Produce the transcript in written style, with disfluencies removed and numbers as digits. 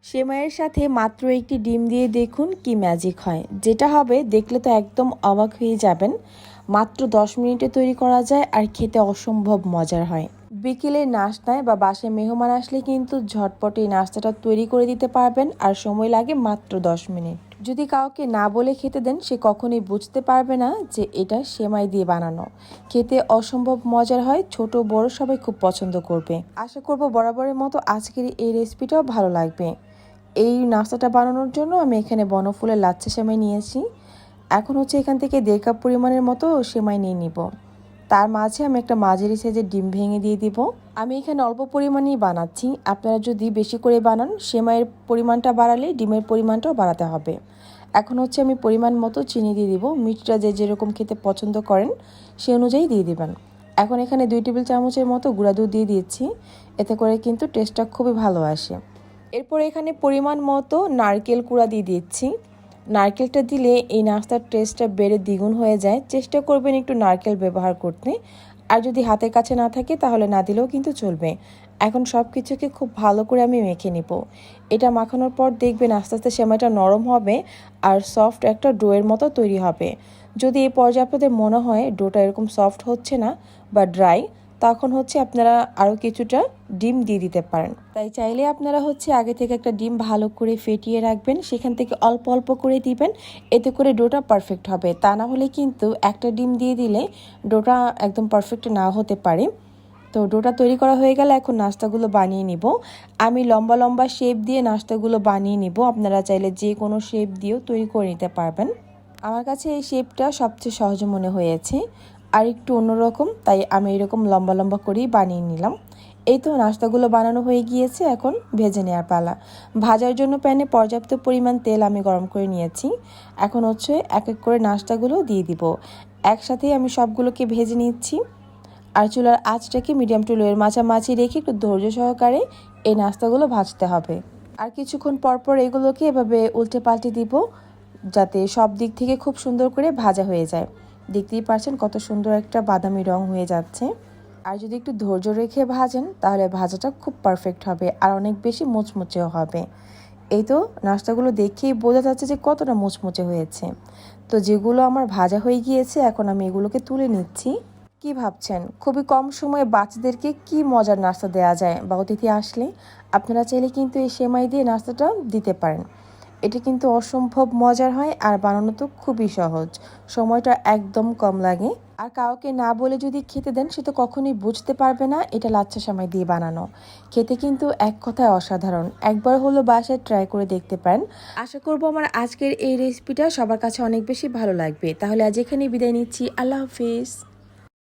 সেমাইয়ের সাথে মাত্র একটি ডিম দিয়ে দেখুন কি ম্যাজিক হয়। যেটা হবে দেখলে তো একদম অবাক হয়ে যাবেন। মাত্র 10 মিনিটে তৈরি করা যায় আর খেতে অসম্ভব মজার হয়। বিকেলের নাস্তায় বা বাসায় মেহমান আসলে কিন্তু ঝটপট এই নাস্তাটা তৈরি করে দিতে পারবেন আর সময় লাগে মাত্র 10 মিনিট। যদি কাউকে না বলে খেতে দেন সে কখনোই বুঝতে পারবে না যে এটা সেমাই দিয়ে বানানো। খেতে অসম্ভব মজার হয়, ছোট বড় সবাই খুব পছন্দ করবে। আশা করব বরাবরের মতো আজকের এই রেসিপিটাও ভালো লাগবে। এই নাস্তাটা বানানোর জন্য আমি এখানে বনফুলের লাচ্ছা সেমাই নিয়েছি। এখন এখান থেকে 1.5 কাপ পরিমাণের মতো সেমাই নিয়ে নিব। তার মাঝে আমি একটা মাঝারি সাইজের ডিম ভেঙে দিয়ে দিব। আমি এখানে অল্প পরিমাণেই বানাচ্ছি, আপনারা যদি বেশি করে বানান সেমাইয়ের পরিমাণটা বাড়ালে ডিমের পরিমাণটাও বাড়াতে হবে। এখন আমি পরিমাণ মতো চিনি দিয়ে দিব। মিষ্টিটা যে যেরকম খেতে পছন্দ করেন সে অনুযায়ী দিয়ে দিবেন। এখন এখানে 2 টেবিল চামচের মতো গুঁড়া দুধ দিয়ে দিচ্ছি, এতে করে কিন্তু টেস্টটা খুবই ভালো আসে। এরপর এখানে পরিমাণ মতো নারকেল কুড়া দিয়ে দিচ্ছি। নারকেলটা দিলে এই নাস্তার টেস্টটা বেড়ে দ্বিগুণ হয়ে যায়। চেষ্টা করবেন একটু নারকেল ব্যবহার করতে, আর যদি হাতের কাছে না থাকে তাহলে না দিলেও কিন্তু চলবে। এখন সব কিছুকে খুব ভালো করে আমি মেখে নিব। এটা মাখানোর পর দেখবেন আস্তে আস্তে সেমাইটা নরম হবে আর সফট একটা ডোয়ের মতো তৈরি হবে। যদি এই পর্যায়ে আপনাদের মনে হয় ডোটা এরকম সফট হচ্ছে না বা ড্রাই, তখন আপনারা আরও কিছুটা ডিম দিয়ে দিতে পারেন। তাই চাইলে আপনারা আগে থেকে একটা ডিম ভালো করে ফেটিয়ে রাখবেন, সেখান থেকে অল্প অল্প করে দিবেন, এতে করে ডোটা পারফেক্ট হবে। তা না হলে কিন্তু একটা ডিম দিয়ে দিলে ডোটা একদম পারফেক্ট না হতে পারে। তো ডোটা তৈরি করা হয়ে গেলে এখন নাস্তাগুলো বানিয়ে নিব। আমি লম্বা লম্বা শেপ দিয়ে নাস্তাগুলো বানিয়ে নিব। আপনারা চাইলে যে কোনো শেপ দিয়েও তৈরি করে নিতে পারবেন। আমার কাছে এই শেপটা সবচেয়ে সহজ মনে হয়েছে, আর একটু অন্যরকম, তাই আমি এরকম লম্বা লম্বা করেই বানিয়ে নিলাম। এই তো নাস্তাগুলো বানানো হয়ে গিয়েছে, এখন ভেজে নেওয়ার পালা। ভাজার জন্য প্যানে পর্যাপ্ত পরিমাণ তেল আমি গরম করে নিয়েছি। এখন এক এক করে নাস্তাগুলো দিয়ে দিব। একসাথেই আমি সবগুলোকে ভেজে নিচ্ছি। আর চুলার আঁচটাকে মিডিয়াম টু লোয়ের মাঝামাঝি রেখে একটু ধৈর্য সহকারে এই নাস্তাগুলো ভাজতে হবে। আর কিছুক্ষণ পরপর এগুলোকে এভাবে উল্টে পাল্টে দিব, যাতে সব দিক থেকে খুব সুন্দর করে ভাজা হয়ে যায়। দেখতেই পাচ্ছেন কত সুন্দর একটা বাদামি রং হয়ে যাচ্ছে। আর যদি একটু ধৈর্য রেখে ভাজেন তাহলে ভাজাটা খুব পারফেক্ট হবে আর অনেক বেশি মুচমুচেও হবে। এই তো নাস্তাগুলো দেখেই বোঝা যাচ্ছে যে কতটা মুচমুচে হয়েছে। তো যেগুলো আমার ভাজা হয়ে গিয়েছে এখন আমি এগুলোকে তুলে নিচ্ছি। কি ভাবছেন খুবই কম সময়ে বাচ্চাদেরকে কি মজার নাস্তা দেওয়া যায়, বা অতিথি আসলে আপনারা চাইলে কিন্তু এই সেমাই দিয়ে নাস্তাটা দিতে পারেন। এটা কিন্তু অসম্ভব মজার হয় আর বানানো তো খুবই সহজ, সময়টা একদম কম লাগে। আর কাউকে না বলে যদি খেতে দেন সে তো কখনোই বুঝতে পারবে না এটা লাচ্ছা সেমাই দিয়ে বানানো। খেতে কিন্তু এক কথায় অসাধারণ, একবার হলো বাসায় ট্রাই করে দেখতে পারেন। আশা করব আমার আজকের এই রেসিপিটা সবার কাছে অনেক বেশি ভালো লাগবে। তাহলে আজ এখানেই বিদায় নিচ্ছি, আল্লাহ হাফিজ।